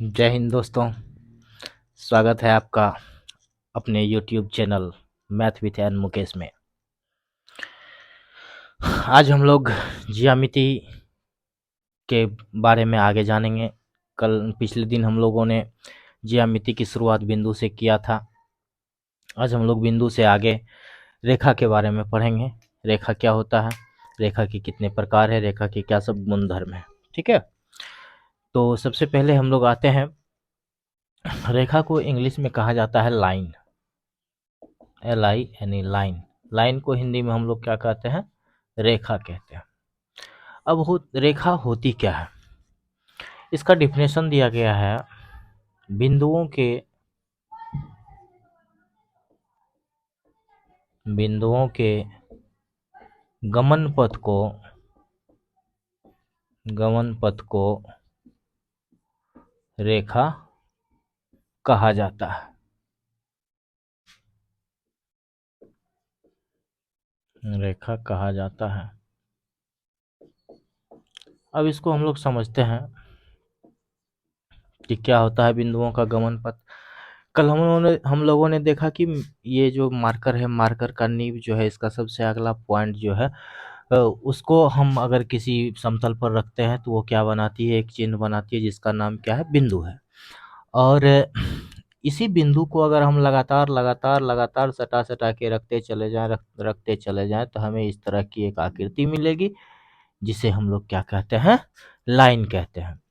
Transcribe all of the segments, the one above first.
जय हिंद दोस्तों। स्वागत है आपका अपने YouTube channel math with an Mukesh में। आज हम लोग ज्यामिति के बारे में आगे जानेंगे। पिछले दिन हम लोगों ने ज्यामिति की शुरुआत बिंदु से किया था। आज हम लोग बिंदु से आगे रेखा के बारे में पढ़ेंगे। रेखा क्या होता है, रेखा के कितने प्रकार है, रेखा के क्या सब गुणधर्म है। ठीक है, तो सबसे पहले हम लोग आते हैं, रेखा को इंग्लिश में कहा जाता है लाइन, LINE, लाइन। लाइन को हिंदी में हम लोग क्या कहते हैं, रेखा कहते हैं। अब रेखा होती क्या है, इसका डिफिनेशन दिया गया है। बिंदुओं के गमन पथ को रेखा कहा जाता है। रेखा कहा जाता है। अब इसको हम लोग समझते हैं कि क्या होता है बिंदुओं का गमन पथ। कल हम लोगों ने देखा कि ये जो मार्कर है, मार्कर का नीब जो है, इसका सबसे अगला पॉइंट जो है, उसको हम अगर किसी समतल पर रखते हैं तो वो क्या बनाती है, एक चिन्ह बनाती है जिसका नाम क्या है, बिंदु है। और इसी बिंदु को अगर हम लगातार लगातार लगातार सटा सटा के रखते चले जाएं तो हमें इस तरह की एक आकृति मिलेगी जिसे हम लोग क्या कहते हैं, लाइन कहते हैं।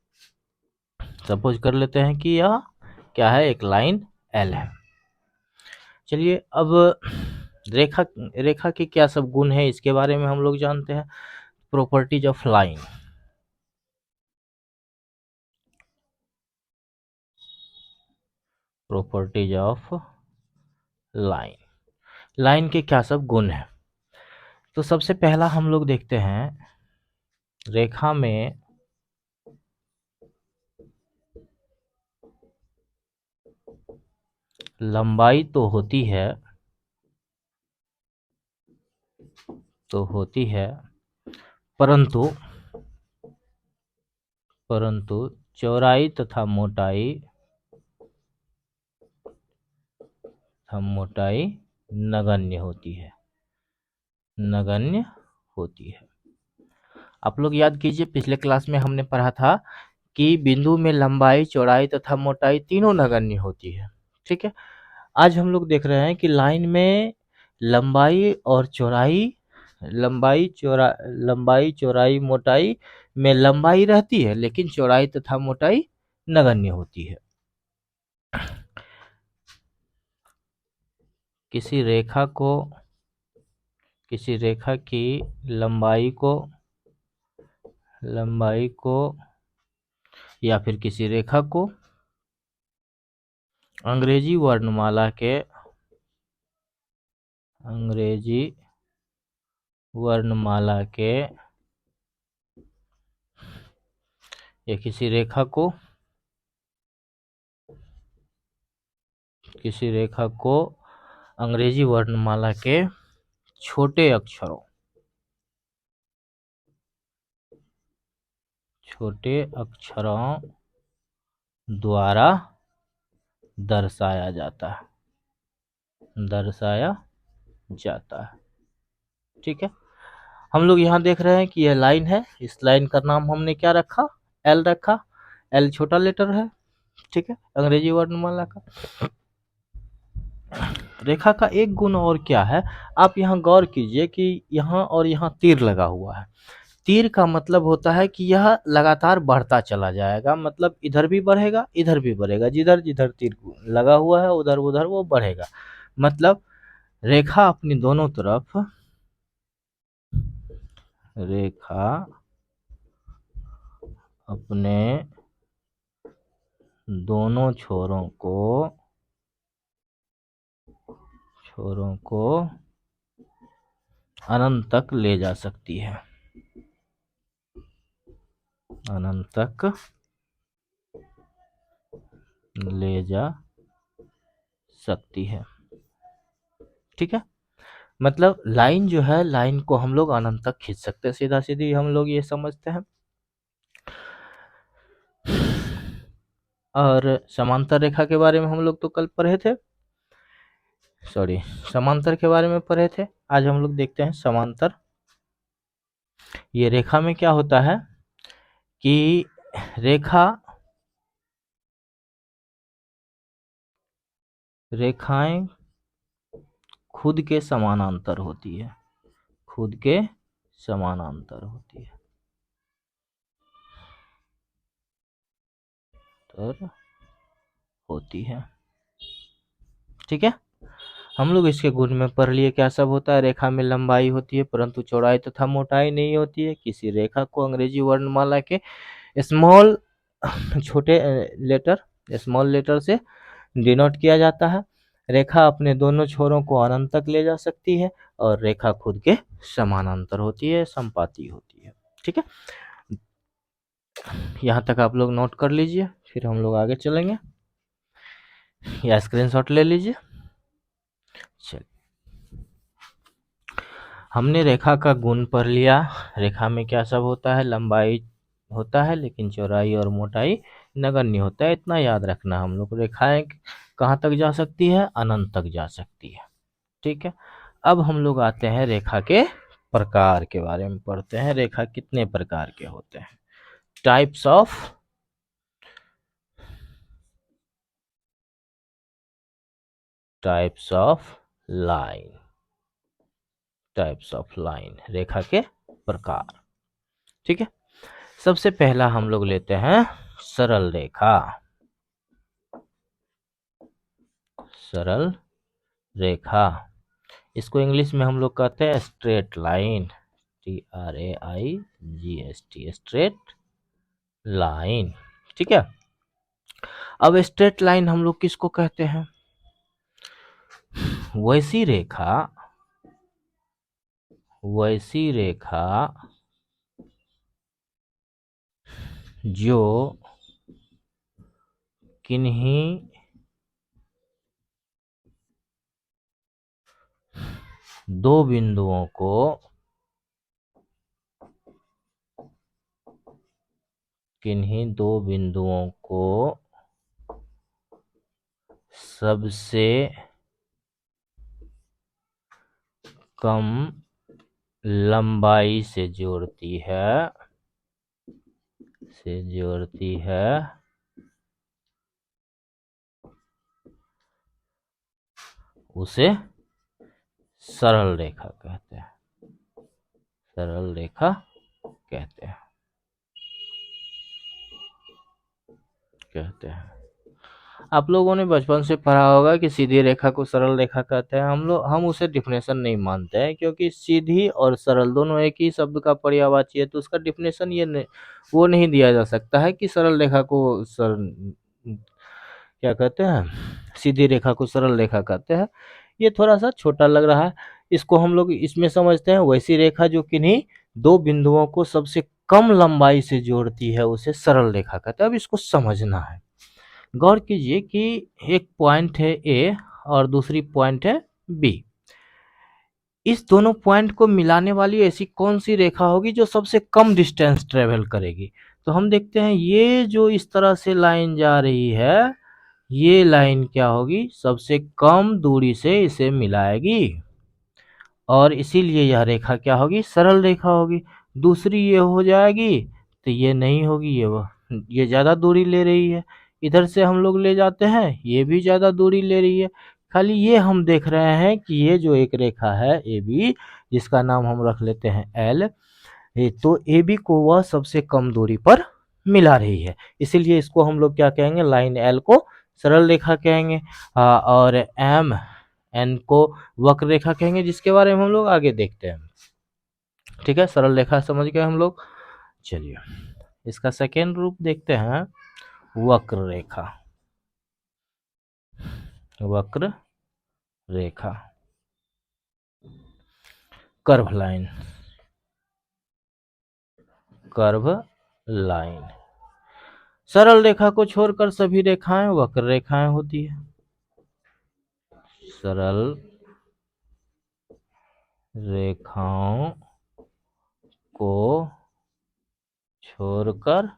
सपोज कर लेते हैं कि यह क्या है, एक लाइन L है। चलिए, अब रेखा के क्या सब गुण है इसके बारे में हम लोग जानते हैं। Properties of line. Properties of line, line के क्या सब गुण है। तो सबसे पहला हम लोग देखते हैं, रेखा में लंबाई तो होती है, परंतु चौड़ाई तथा मोटाई नगण्य होती है। आप लोग याद कीजिए, पिछले क्लास में हमने पढ़ा था कि बिंदु में लंबाई, चौड़ाई तथा मोटाई तीनों नगण्य होती है। ठीक है, आज हम लोग देख रहे हैं कि लाइन में लंबाई और चौड़ाई, लंबाई चौड़ाई मोटाई में लंबाई रहती है लेकिन चौड़ाई तथा मोटाई नगण्य होती है। किसी रेखा की लंबाई को या फिर किसी रेखा को अंग्रेजी वर्णमाला के या किसी रेखा को अंग्रेजी वर्णमाला के छोटे अक्षरों द्वारा दर्शाया जाता है। ठीक है, हम लोग यहाँ देख रहे हैं कि यह लाइन है। इस लाइन का नाम हमने क्या रखा, L रखा। L छोटा लेटर है, ठीक है, अंग्रेजी वर्णमाला का। रेखा का एक गुण और क्या है, आप यहाँ गौर कीजिए कि यहाँ और यहाँ तीर लगा हुआ है। तीर का मतलब होता है कि यह लगातार बढ़ता चला जाएगा, मतलब इधर भी बढ़ेगा इधर भी बढ़ेगा, जिधर जिधर तीर लगा हुआ है उधर उधर वो बढ़ेगा। मतलब रेखा अपनी दोनों तरफ अपने दोनों छोरों को अनंत तक ले जा सकती है। ठीक है, मतलब लाइन जो है, लाइन को हम लोग अनंत तक खींच सकते हैं। सीधा सीधी हम लोग ये समझते हैं। और समांतर रेखा के बारे में हम लोग तो कल पढ़े थे, सॉरी, समांतर के बारे में पढ़े थे। आज हम लोग देखते हैं समांतर। ये रेखा में क्या होता है कि रेखाएं खुद के समानांतर होती है, खुद के समानांतर होती है, तर होती है। ठीक है, हम लोग इसके गुण में पढ़ लिए क्या सब होता है। रेखा में लंबाई होती है परंतु चौड़ाई तथा मोटाई नहीं होती है। किसी रेखा को अंग्रेजी वर्णमाला के स्मॉल छोटे लेटर स्मॉल लेटर से डिनोट किया जाता है। रेखा अपने दोनों छोरों को अनंत तक ले जा सकती है और रेखा खुद के समानांतर होती है, संपाती होती है। ठीक है, यहाँ तक आप लोग नोट कर लीजिए, फिर हम लोग आगे चलेंगे, या स्क्रीनशॉट ले लीजिए। चलिए, हमने रेखा का गुण पढ़ लिया। रेखा में क्या सब होता है, लंबाई होता है लेकिन चौड़ाई और मोटाई नगण्य होता है, इतना याद रखना। हम लोग रेखाएं कहाँ तक जा सकती है, अनंत तक जा सकती है। ठीक है, अब हम लोग आते हैं रेखा के प्रकार के बारे में पढ़ते हैं। रेखा कितने प्रकार के होते हैं, types of line, types of line, रेखा के प्रकार। ठीक है, सबसे पहला हम लोग लेते हैं सरल रेखा। सरल रेखा, इसको इंग्लिश में हम लोग कहते हैं straight line, TRAIGST, straight line. ठीक है, अब स्ट्रेट लाइन हम लोग किसको कहते हैं, वैसी रेखा जो किन्हीं दो बिंदुओं को सबसे कम लंबाई से जोड़ती है, उसे सरल रेखा कहते हैं, सरल रेखा कहते हैं। आप लोगों ने बचपन से पढ़ा होगा कि सीधी रेखा को सरल रेखा कहते हैं। हम उसे डिफिनेशन नहीं मानते हैं, क्योंकि सीधी और सरल दोनों एक ही शब्द का पर्यायवाची है, तो उसका डिफिनेशन वो नहीं दिया जा सकता है कि सरल रेखा को क्या कहते हैं, सीधी रेखा को सरल रेखा कहते हैं। ये थोड़ा सा छोटा लग रहा है, इसको हम लोग इसमें समझते हैं वैसी रेखा जो किन्हीं दो बिंदुओं को सबसे कम लंबाई से जोड़ती है, उसे सरल रेखा कहते हैं। अब इसको समझना है। गौर कीजिए कि एक पॉइंट है ए और दूसरी पॉइंट है बी। इस दोनों पॉइंट को मिलाने वाली ऐसी कौन सी रेखा होगी जो सबसे कम डिस्टेंस ट्रेवल करेगी। तो हम देखते हैं ये जो इस तरह से लाइन जा रही है, ये लाइन क्या होगी, सबसे कम दूरी से इसे मिलाएगी और इसीलिए यह रेखा क्या होगी, सरल रेखा होगी। दूसरी ये हो जाएगी तो ये नहीं होगी, ये ज़्यादा दूरी ले रही है। इधर से हम लोग ले जाते हैं, ये भी ज़्यादा दूरी ले रही है। खाली ये हम देख रहे हैं कि ये जो एक रेखा है ए बी, जिसका नाम हम रख लेते हैं एल, तो ए बी को वह सबसे कम दूरी पर मिला रही है, इसीलिए इसको हम लोग क्या कहेंगे, लाइन एल को सरल रेखा कहेंगे। और एम एन को वक्र रेखा कहेंगे, जिसके बारे में हम लोग आगे देखते हैं। ठीक है, सरल रेखा समझ गए हम लोग। चलिए, इसका सेकेंड रूप देखते हैं, वक्र रेखा। वक्र रेखा, कर्व लाइन, कर्व लाइन। सरल रेखा को छोड़कर सभी रेखाएं वक्र रेखाएं होती है। सरल रेखाओं को छोड़कर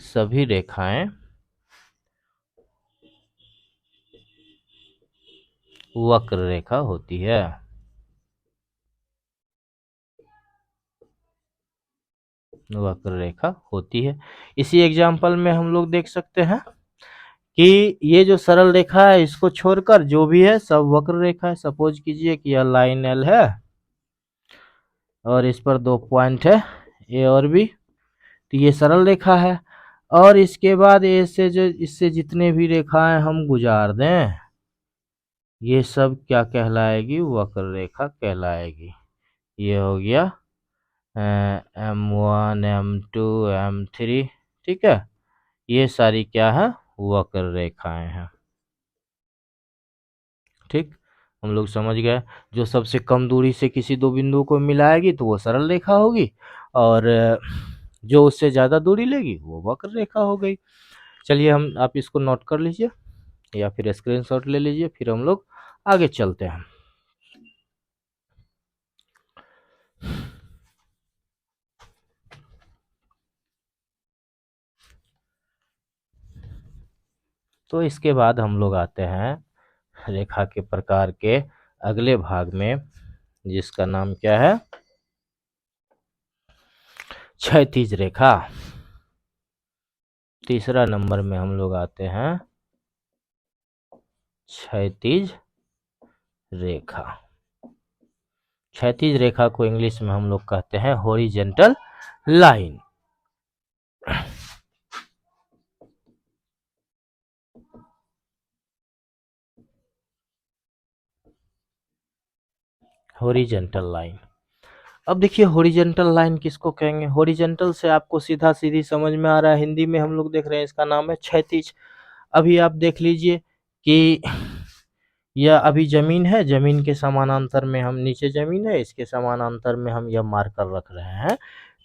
सभी रेखाएं वक्र रेखा होती है। वक्र रेखा होती है। इसी एग्जाम्पल में हम लोग देख सकते हैं कि ये जो सरल रेखा है इसको छोड़कर जो भी है सब वक्र रेखा है। सपोज कीजिए कि यह लाइन एल है और इस पर 2 पॉइंट है ए और बी, तो ये सरल रेखा है। और इसके बाद ए से जो इससे जितने भी रेखाएं हम गुजार दें ये सब क्या कहलाएगी? वक्र रेखा कहलाएगी। ये हो गया M1 M2 M3, ठीक है। ये सारी क्या है? वक्र रेखाएं हैं। ठीक, हम लोग समझ गए। जो सबसे कम दूरी से किसी दो बिंदुओं को मिलाएगी तो वो सरल रेखा होगी, और जो उससे ज़्यादा दूरी लेगी वो वक्र रेखा हो गई। चलिए हम आप इसको नोट कर लीजिए या फिर स्क्रीनशॉट ले लीजिए, फिर हम लोग आगे चलते हैं। तो इसके बाद हम लोग आते हैं रेखा के प्रकार के अगले भाग में, जिसका नाम क्या है? क्षैतिज रेखा। तीसरा नंबर में हम लोग आते हैं क्षैतिज रेखा। क्षैतिज रेखा को इंग्लिश में हम लोग कहते हैं हॉरिजेंटल लाइन। Horizontal line. अब देखिए हॉरिजेंटल लाइन किसको कहेंगे? हॉरिजेंटल से आपको सीधा सीधी समझ में आ रहा है, हिंदी में हम लोग देख रहे हैं इसका नाम है क्षैतिज। अभी आप देख लीजिए कि यह अभी जमीन है, जमीन के समानांतर में हम, नीचे जमीन है इसके समानांतर में हम यह मार्कर रख रहे हैं,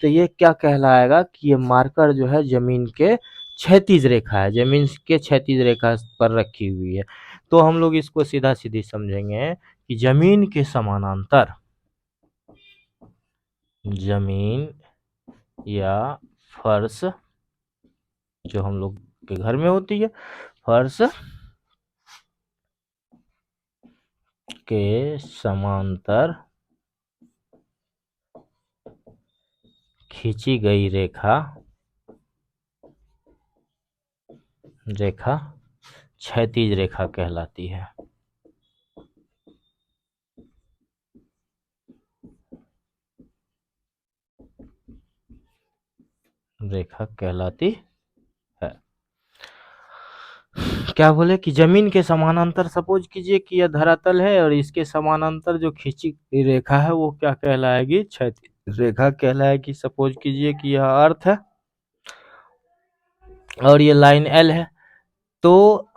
तो ये क्या कहलाएगा कि ये मार्कर जो है जमीन के क्षैतिज रेखा है, जमीन के क्षैतिज रेखा पर रखी हुई है। तो हम लोग इसको सीधा सीधी समझेंगे कि जमीन के समानांतर, जमीन या फर्श जो हम लोग के घर में होती है, फर्श के समांतर खींची गई रेखा क्षैतिज रेखा कहलाती है। रेखा कहलाती है। क्या बोले कि जमीन के समानांतर, सपोज कीजिए कि यह धरातल है और इसके समानांतर जो खींची गई रेखा है वो क्या कहलाएगी? क्षैतिज रेखा कहलाएगी। सपोज कीजिए कि यह अर्थ है और ये लाइन एल है, तो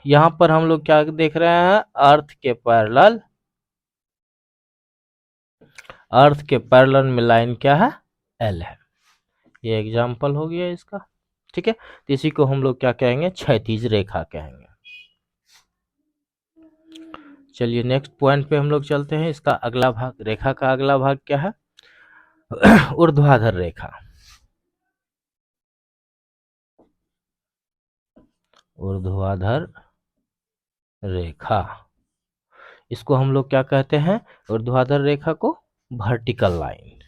यहाँ पर हम लोग क्या देख रहे हैं? अर्थ के पैरेलल में लाइन क्या है? एल है। ये एग्जाम्पल हो गया इसका, ठीक है। तो इसी को हम लोग क्या कहेंगे? क्षैतिज रेखा कहेंगे। चलिए नेक्स्ट पॉइंट पे हम लोग चलते हैं। इसका अगला भाग, रेखा का अगला भाग क्या है? ऊर्ध्वाधर रेखा। ऊर्ध्वाधर रेखा, इसको हम लोग क्या कहते हैं? ऊर्ध्वाधर रेखा को vertical line,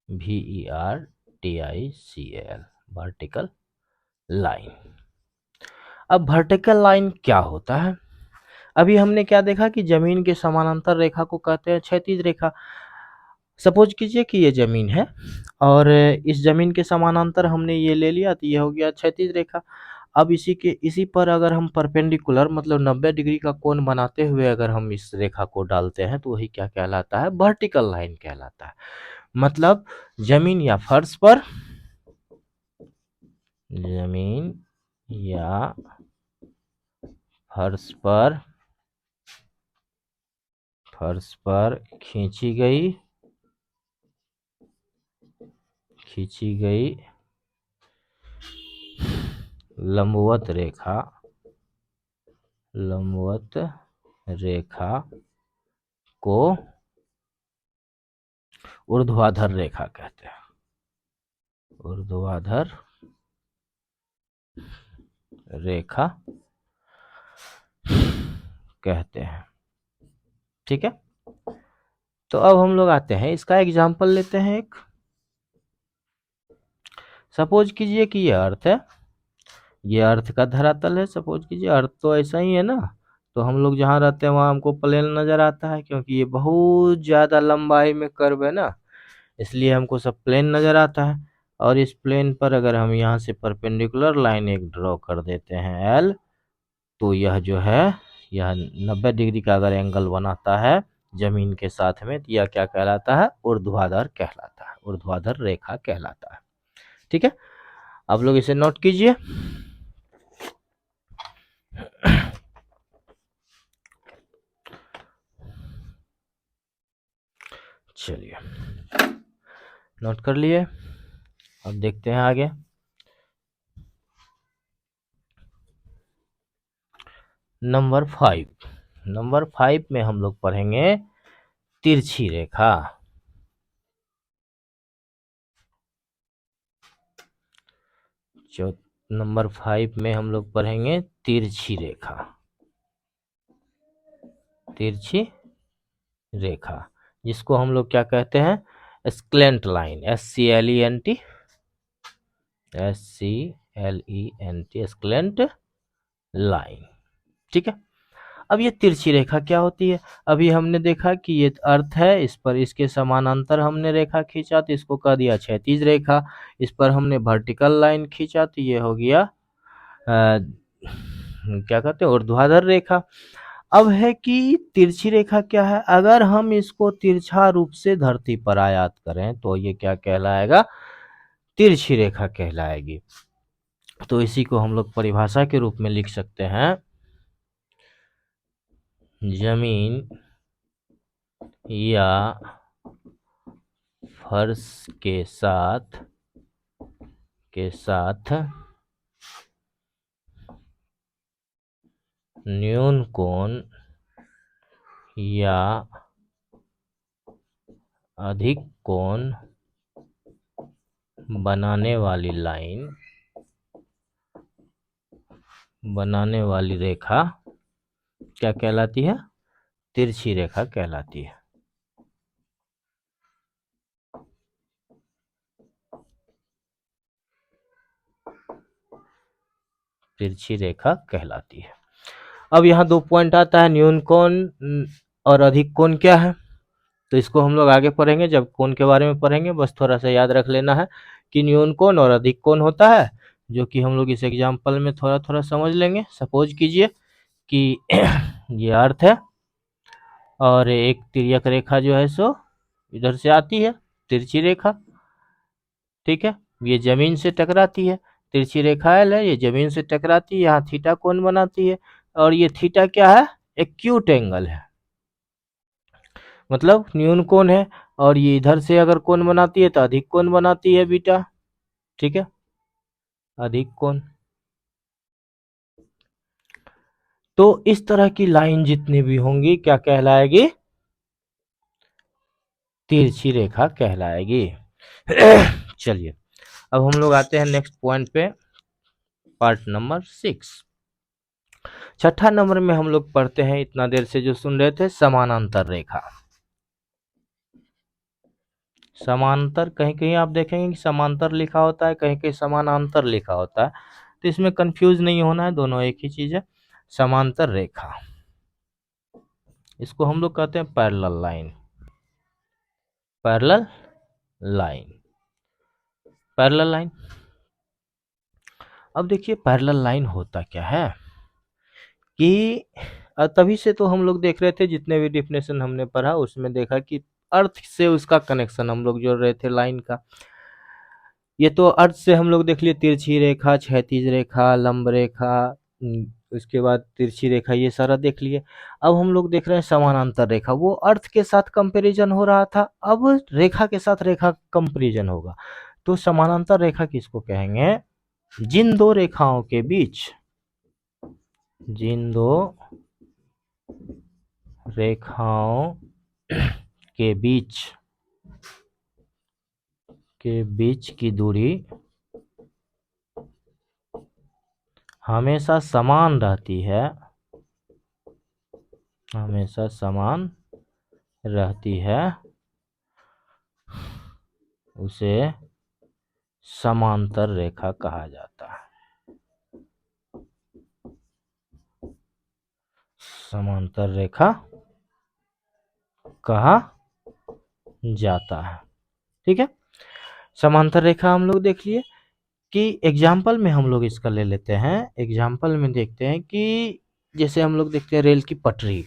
VERTICAL, vertical line. अब वर्टिकल लाइन क्या होता है? अभी हमने क्या देखा कि जमीन के समानांतर रेखा को कहते हैं क्षैतिज रेखा। सपोज कीजिए कि ये जमीन है और इस जमीन के समानांतर हमने ये ले लिया, तो ये हो गया क्षैतिज रेखा। अब इसी पर अगर हम परपेंडिकुलर मतलब 90 डिग्री का कोण बनाते हुए अगर हम इस रेखा को डालते हैं तो वही क्या कहलाता है? वर्टिकल लाइन कहलाता है। मतलब जमीन या फर्श पर, जमीन या फर्श पर खींची गई लंबवत रेखा को ऊर्ध्वाधर रेखा कहते हैं। ऊर्ध्वाधर रेखा कहते हैं। ठीक है, तो अब हम लोग आते हैं, इसका एग्जाम्पल लेते हैं एक। सपोज कीजिए कि ये अर्थ है, ये अर्थ का धरातल है। सपोज कीजिए अर्थ तो ऐसा ही है ना, तो हम लोग जहाँ रहते हैं वहाँ हमको प्लेन नजर आता है, क्योंकि ये बहुत ज्यादा लंबाई में कर्व है ना, इसलिए हमको सब प्लेन नजर आता है। और इस प्लेन पर अगर हम यहाँ से परपेंडिकुलर लाइन एक ड्रॉ कर देते हैं एल, तो यह जो है, यह 90 डिग्री का अगर एंगल बनाता है जमीन के साथ में, तो यह क्या कहलाता है? ऊर्ध्वाधर कहलाता है, ऊर्ध्वाधर रेखा कहलाता है। ठीक है, आप लोग इसे नोट कीजिए। चलिए, नोट कर लिए। अब देखते हैं आगे। नंबर 5, नंबर 5 में हम लोग पढ़ेंगे तिरछी रेखा। जो नंबर 5 में हम लोग पढ़ेंगे तिरछी रेखा, तिरछी रेखा, जिसको हम लोग क्या कहते हैं? स्क्लेंट लाइन, SCLENT, SCLENT, स्क्लेंट लाइन। ठीक है, अब ये तिरछी रेखा क्या होती है? अभी हमने देखा कि ये अर्थ है, इस पर इसके समानांतर हमने रेखा खींचा तो इसको कह दिया क्षैतिज रेखा। इस पर हमने वर्टिकल लाइन खींचा तो ये हो गया क्या कहते हैं? ऊर्ध्वाधर रेखा। अब है कि तिरछी रेखा क्या है? अगर हम इसको तिरछा रूप से धरती पर आयात करें तो ये क्या कहलाएगा? तिरछी रेखा कहलाएगी। तो इसी को हम लोग परिभाषा के रूप में लिख सकते हैं, जमीन या फर्श के साथ न्यून कोण या अधिक कोण बनाने वाली लाइन, बनाने वाली रेखा क्या कहलाती है? तिरछी रेखा कहलाती है। तिरछी रेखा कहलाती है। अब यहाँ 2 पॉइंट आता है, न्यून कोण और अधिक कोण क्या है? तो इसको हम लोग आगे पढ़ेंगे, जब कोण के बारे में पढ़ेंगे। बस थोड़ा सा याद रख लेना है कि न्यून कोण और अधिक कोण होता है, जो कि हम लोग इस एग्जाम्पल में थोड़ा थोड़ा समझ लेंगे। सपोज कीजिए कि ये अर्थ है और एक तिर्यक रेखा जो है सो इधर से आती है, तिरछी रेखा। ठीक है, ये जमीन से टकराती है, तिरछी रेखा एल है, ये जमीन से टकराती है, यहाँ थीटा कोण बनाती है। और ये थीटा क्या है? एक्यूट एंगल है, मतलब न्यून कोण है। और ये इधर से अगर कोण बनाती है तो अधिक कोण बनाती है बीटा। ठीक है, अधिक कोण। तो इस तरह की लाइन जितनी भी होंगी क्या कहलाएगी? तिरछी रेखा कहलाएगी। चलिए, अब हम लोग आते हैं नेक्स्ट पॉइंट पे, पार्ट नंबर 6। छठा नंबर में हम लोग पढ़ते हैं, इतना देर से जो सुन रहे थे, समानांतर रेखा। समांतर, कहीं कहीं आप देखेंगे कि समांतर लिखा होता है, कहीं कहीं समानांतर लिखा होता है, तो इसमें कंफ्यूज नहीं होना है, दोनों एक ही चीज है। समांतर रेखा, इसको हम लोग कहते हैं parallel line, parallel line, parallel line. अब देखिए पैरेलल लाइन होता क्या है कि तभी से तो हम लोग देख रहे थे, जितने भी डिफिनेशन हमने पढ़ा उसमें देखा कि अर्थ से उसका कनेक्शन हम लोग जोड़ रहे थे लाइन का। ये तो अर्थ से हम लोग देख लिए, तिरछी रेखा, क्षैतिज रेखा, लंब रेखा, उसके बाद तिरछी रेखा, ये सारा देख लिए। अब हम लोग देख रहे हैं समानांतर रेखा, वो अर्थ के साथ कंपैरिजन हो रहा था, अब रेखा के साथ रेखा कंपैरिजन होगा। तो समानांतर रेखा किसको कहेंगे? जिन दो रेखाओं के बीच, जिन दो रेखाओं के बीच की दूरी हमेशा समान रहती है, हमेशा समान रहती है, उसे समांतर रेखा कहा जाता है। समांतर रेखा कहा जाता है। ठीक है, समांतर रेखा हम लोग देख लिए कि एग्जाम्पल में हम लोग इसका ले लेते हैं। एग्जाम्पल में देखते हैं कि जैसे हम लोग देखते हैं रेल की पटरी,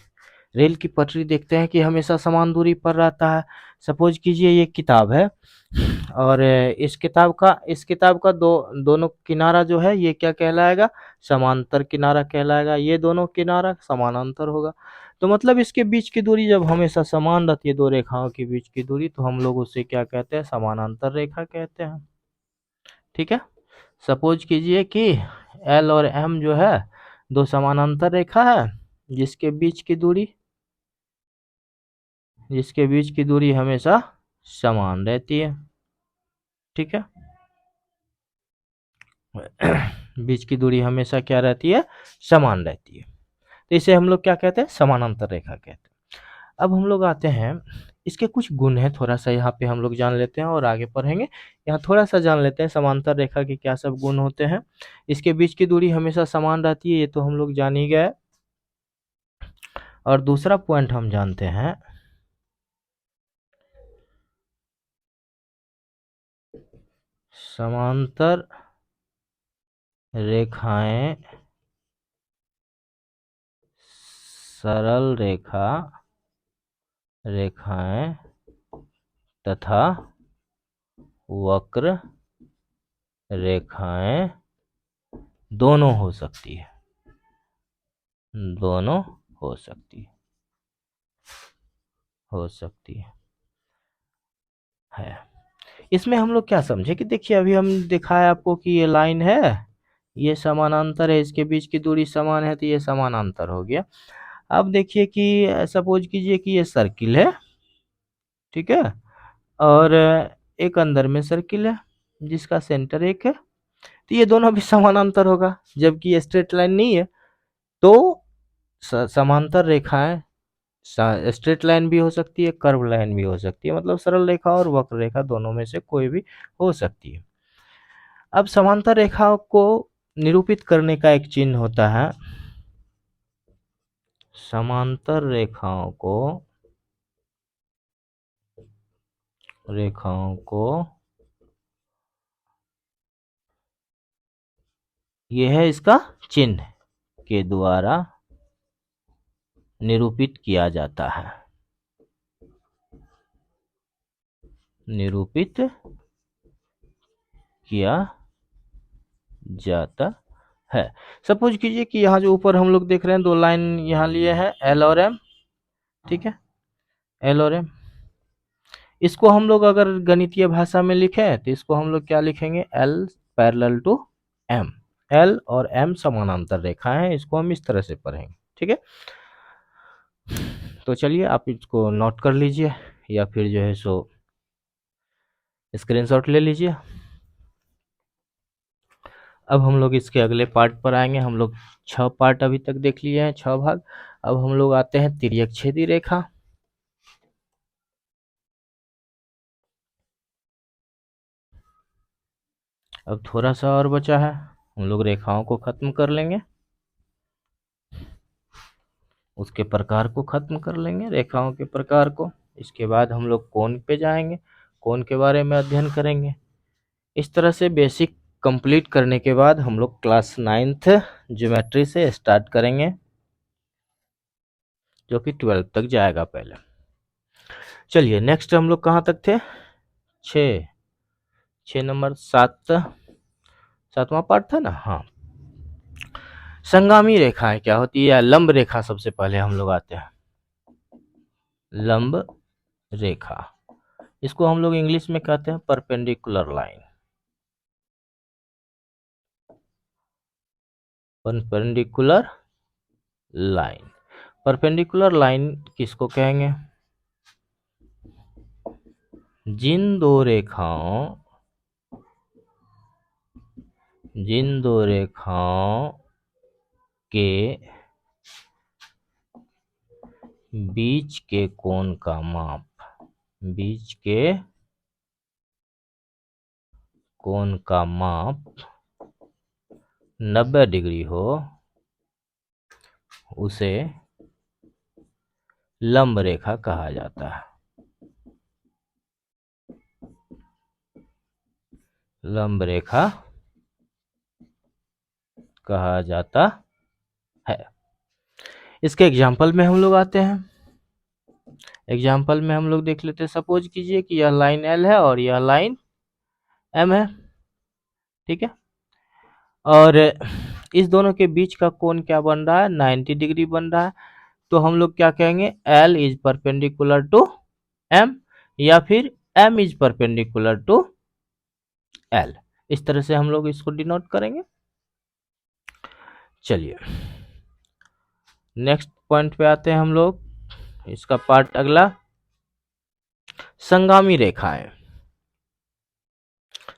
रेल की पटरी देखते हैं कि हमेशा समान दूरी पर रहता है। सपोज कीजिए ये किताब है और इस किताब का दोनों किनारा जो है ये क्या कहलाएगा, समांतर किनारा कहलाएगा। ये दोनों किनारा समानांतर होगा। तो मतलब इसके बीच की दूरी जब हमेशा समान रहती है, दो रेखाओं के बीच की दूरी, तो हम लोग उसे क्या कहते हैं, समानांतर रेखा कहते हैं। ठीक है, सपोज कीजिए कि एल और एम जो है दो समानांतर रेखा है, जिसके बीच की दूरी हमेशा समान रहती है। ठीक है, बीच की दूरी हमेशा क्या रहती है, समान रहती है। तो इसे हम लोग क्या कहते हैं, समानांतर रेखा कहते हैं। अब हम लोग आते हैं, इसके कुछ गुण हैं, थोड़ा सा यहाँ पे हम लोग जान लेते हैं और आगे पढ़ेंगे। यहाँ थोड़ा सा जान लेते हैं समांतर रेखा के क्या सब गुण होते हैं। इसके बीच की दूरी हमेशा समान रहती है, ये तो हम लोग जान ही गए। और दूसरा पॉइंट हम जानते हैं, समांतर रेखाएं सरल रेखाएं तथा वक्र रेखाएं दोनों हो सकती है, दोनों हो सकती है। इसमें हम लोग क्या समझे कि देखिए अभी हम दिखाया आपको कि ये लाइन है, ये समानांतर है, इसके बीच की दूरी समान है, तो ये समानांतर हो गया। अब देखिए कि सपोज कीजिए कि ये सर्किल है, ठीक है, और एक अंदर में सर्किल है जिसका सेंटर एक है, तो ये दोनों भी समानांतर होगा, जबकि ये स्ट्रेट लाइन नहीं है। तो समांतर रेखाएं स्ट्रेट लाइन भी हो सकती है, कर्व लाइन भी हो सकती है, मतलब सरल रेखा और वक्र रेखा दोनों में से कोई भी हो सकती है। अब समांतर रेखाओं को निरूपित करने का एक चिन्ह होता है। समांतर रेखाओं को यह है इसका चिन्ह के द्वारा निरूपित किया जाता है, निरूपित किया जाता है। सपोज कीजिए कि यहाँ जो ऊपर हम लोग देख रहे हैं दो लाइन यहाँ लिए हैं, एल और एम, ठीक है, एल और एम। इसको हम लोग अगर गणितीय भाषा में लिखें तो इसको हम लोग क्या लिखेंगे, L parallel to M. L और एम समानांतर रेखा है, इसको हम इस तरह से पढ़ेंगे। ठीक है, तो चलिए आप इसको नोट कर लीजिए या फिर जो है सो स्क्रीनशॉट ले लीजिए। अब हम लोग इसके अगले पार्ट पर आएंगे। हम लोग 6 पार्ट अभी तक देख लिए हैं, 6 भाग। अब हम लोग आते हैं तिर्यक छेदी रेखा। अब थोड़ा सा और बचा है, हम लोग रेखाओं को खत्म कर लेंगे, उसके प्रकार को खत्म कर लेंगे, रेखाओं के प्रकार को। इसके बाद हम लोग कोण पे जाएंगे, कोण के बारे में अध्ययन करेंगे। इस तरह से बेसिक कंप्लीट करने के बाद हम लोग क्लास 9th ज्योमेट्री से स्टार्ट करेंगे, जो कि 12th तक जाएगा पहले। चलिए नेक्स्ट हम लोग कहाँ तक थे, 6 नंबर 7वां पार्ट था ना। हाँ, संगामी रेखाएं क्या होती है, लंब रेखा सबसे पहले हम लोग आते हैं। लंब रेखा, इसको हम लोग इंग्लिश में कहते हैं perpendicular line. Perpendicular line, perpendicular line किसको कहेंगे, जिन दो रेखाओं के बीच के कोण का माप, बीच के कोण का माप 90 डिग्री हो, उसे लंब रेखा कहा जाता है। लंब रेखा कहा जाता है। इसके एग्जाम्पल में हम लोग आते हैं। एग्जाम्पल में हम लोग देख लेते हैं। सपोज कीजिए कि यह लाइन एल है और यह लाइन एम है, ठीक है। और इस दोनों के बीच का कोण क्या बन रहा है, 90 डिग्री बन रहा है। तो हम लोग क्या कहेंगे, L is perpendicular to M, या फिर M is perpendicular to L. इस तरह से हम लोग इसको डिनोट करेंगे। चलिए नेक्स्ट पॉइंट पे आते हैं हम लोग। इसका पार्ट अगला, संगामी रेखाएं।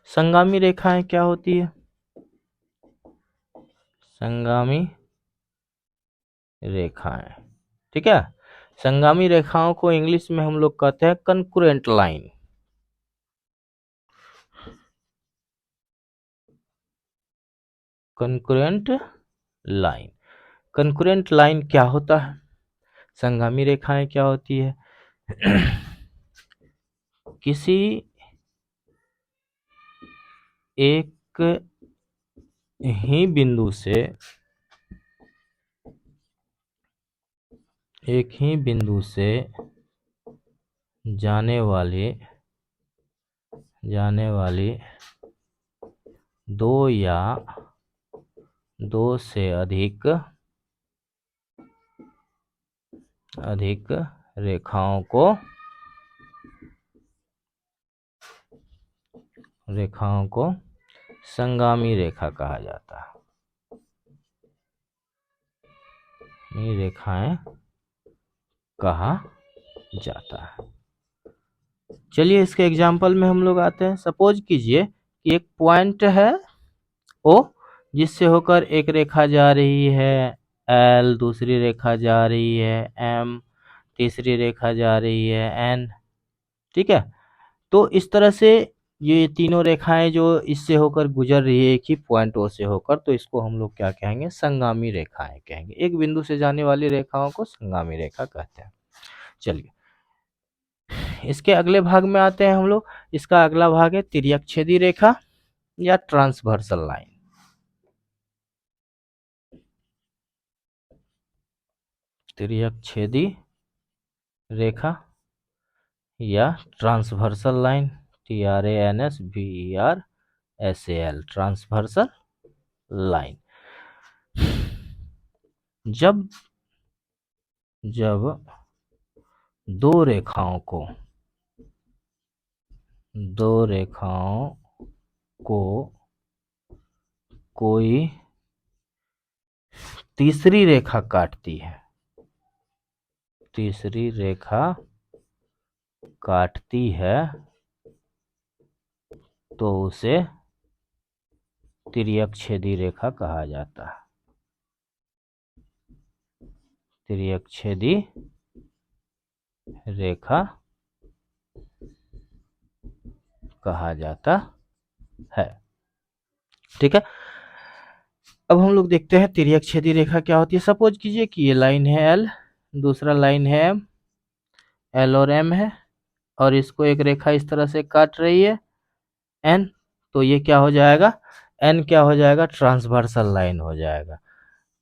संगामी रेखाएं क्या होती है? संगामी रेखाएं, ठीक है। संगामी रेखाओं को इंग्लिश में हम लोग कहते हैं concurrent line. Concurrent line. Concurrent line क्या होता है? संगामी रेखाएं क्या होती है? किसी एक ही बिंदु से, एक ही बिंदु से जाने वाली दो या दो से अधिक रेखाओं को संगामी रेखा कहा जाता है। ये रेखाएं कहा जाता है। चलिए इसके एग्जाम्पल में हम लोग आते हैं। सपोज कीजिए कि एक पॉइंट है ओ, जिससे होकर एक रेखा जा रही है एल, दूसरी रेखा जा रही है एम, तीसरी रेखा जा रही है एन, ठीक है। तो इस तरह से ये तीनों रेखाएं जो इससे होकर गुजर रही है एक ही पॉइंट ओ से होकर, तो इसको हम लोग क्या कहेंगे, संगामी रेखाएं कहेंगे। एक बिंदु से जाने वाली रेखाओं को संगामी रेखा कहते हैं। चलिए इसके अगले भाग में आते हैं हम लोग। इसका अगला भाग है तिर्यकछेदी रेखा या ट्रांसवर्सल लाइन। तिर्यकछेदी रेखा या transversal line, TRANSVERSAL, transversal line. जब दो रेखाओं को कोई तीसरी रेखा काटती है, तीसरी रेखा काटती है, तो उसे तिर्यकछेदी रेखा कहा जाता है। तिर्यकछेदी रेखा कहा जाता है, ठीक है। अब हम लोग देखते हैं तिर्यकछेदी रेखा क्या होती है। सपोज कीजिए कि ये लाइन है एल, दूसरा लाइन है एम, एल और एम है, और इसको एक रेखा इस तरह से काट रही है एन, तो ये क्या हो जाएगा, एन क्या हो जाएगा, ट्रांसवर्सल लाइन हो जाएगा।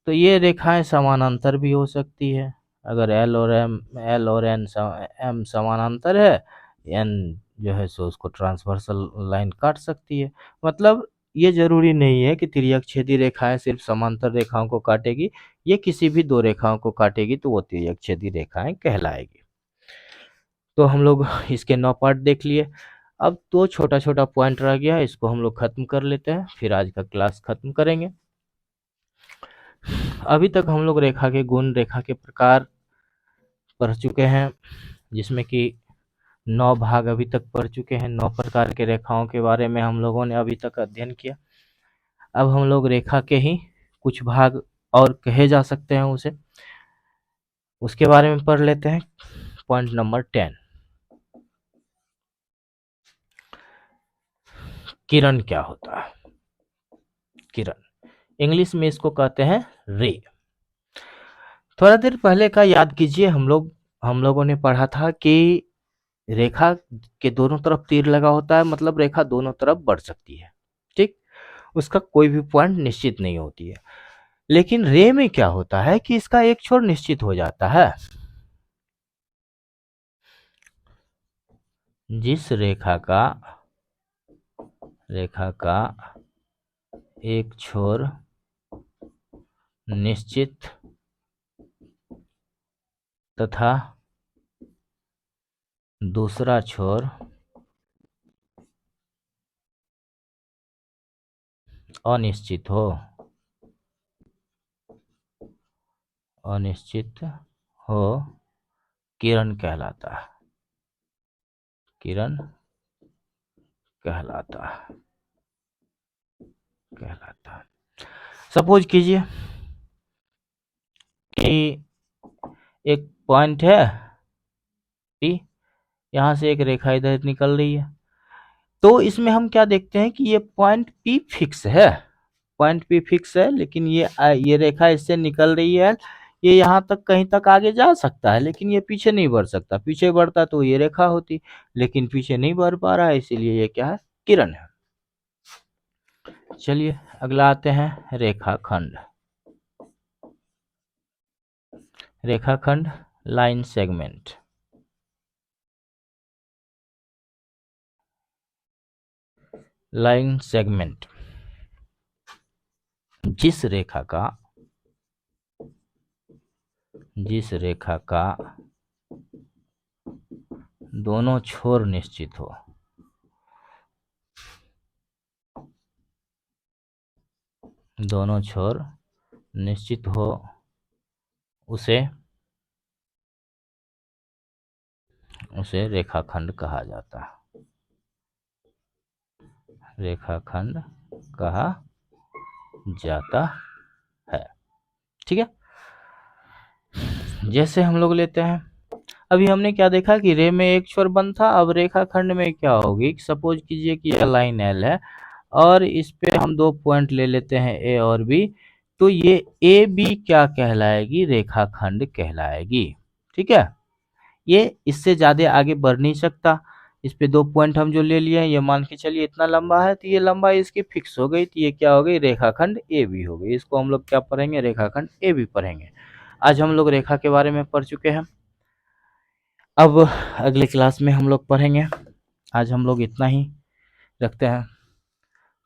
तो ये रेखाएं समानांतर भी हो सकती है। अगर एल और एन एम समानांतर है, एन जो है सो उसको ट्रांसवर्सल लाइन काट सकती है। मतलब ये जरूरी नहीं है कि तिर्यकछेदी रेखाएं सिर्फ समांतर रेखाओं को काटेगी, ये किसी भी दो रेखाओं को काटेगी तो वो तिर्यकछेदी रेखाएं कहलाएगी। तो हम लोग इसके 9 पार्ट देख लिए। अब तो छोटा छोटा पॉइंट रह गया, इसको हम लोग खत्म कर लेते हैं, फिर आज का क्लास खत्म करेंगे। अभी तक हम लोग रेखा के गुण, रेखा के प्रकार पढ़ चुके हैं, जिसमें कि 9 भाग अभी तक पढ़ चुके हैं। 9 प्रकार के रेखाओं के बारे में हम लोगों ने अभी तक अध्ययन किया। अब हम लोग रेखा के ही कुछ भाग और कहे जा सकते हैं उसे, उसके बारे में पढ़ लेते हैं। पॉइंट नंबर 10, किरण क्या होता है? किरण, इंग्लिश में इसको कहते हैं रे। थोड़ा देर पहले का याद कीजिए, हम लोगों ने पढ़ा था कि रेखा के दोनों तरफ तीर लगा होता है, मतलब रेखा दोनों तरफ बढ़ सकती है, ठीक। उसका कोई भी पॉइंट निश्चित नहीं होती है। लेकिन रे में क्या होता है कि इसका एक छोर निश्चित हो जाता है। जिस रेखा का एक छोर निश्चित तथा दूसरा छोर अनिश्चित हो, किरण कहलाता है। किरण कहलाता है। सपोज कीजिए कि एक पॉइंट है P, यहां से एक रेखा इधर निकल रही है। तो इसमें हम क्या देखते हैं कि ये पॉइंट P फिक्स है, लेकिन ये रेखा इससे निकल रही है। ये यहाँ तक कहीं तक आगे जा सकता है, लेकिन ये पीछे नहीं बढ़ सकता। पीछे बढ़ता तो ये रेखा होती, लेकिन पीछे नहीं बढ़ पा रहा है, इसीलिए ये क्या है? किरण है। चलिए अगला आते हैं रेखाखंड। रेखाखंड, लाइन सेगमेंट। लाइन सेगमेंट, जिस रेखा का दोनों छोर निश्चित हो, उसे रेखाखंड कहा जाता है। रेखाखंड कहा जाता है, ठीक है। जैसे हम लोग लेते हैं, अभी हमने क्या देखा कि रे में एक छोर बंद था। अब रेखाखंड में क्या होगी? सपोज कीजिए कि यह लाइन एल है और इस पे हम दो पॉइंट ले लेते हैं ए और बी, तो ये ए बी क्या कहलाएगी? रेखाखंड कहलाएगी, ठीक है। ये इससे ज्यादा आगे बढ़ नहीं सकता। इस पे दो पॉइंट हम जो ले लिए हैं, ये मान के चलिए इतना लंबा है, तो ये लंबाई इसकी फिक्स हो गई, तो ये क्या हो गई? रेखाखंड ए बी हो गई। इसको हम लोग क्या पढ़ेंगे? रेखाखंड ए बी पढ़ेंगे। आज हम लोग रेखा के बारे में पढ़ चुके हैं। अब अगले क्लास में हम लोग पढ़ेंगे। आज हम लोग इतना ही रखते हैं।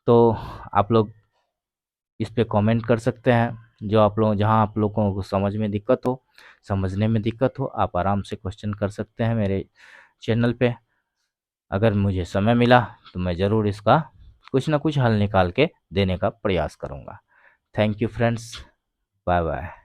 तो आप लोग इस पे कमेंट कर सकते हैं, जो आप लोग जहां आप लोगों को समझने में दिक्कत हो, आप आराम से क्वेश्चन कर सकते हैं मेरे चैनल पे। अगर मुझे समय मिला तो मैं ज़रूर इसका कुछ ना कुछ हल निकाल के देने का प्रयास करूँगा। Thank you friends, bye bye.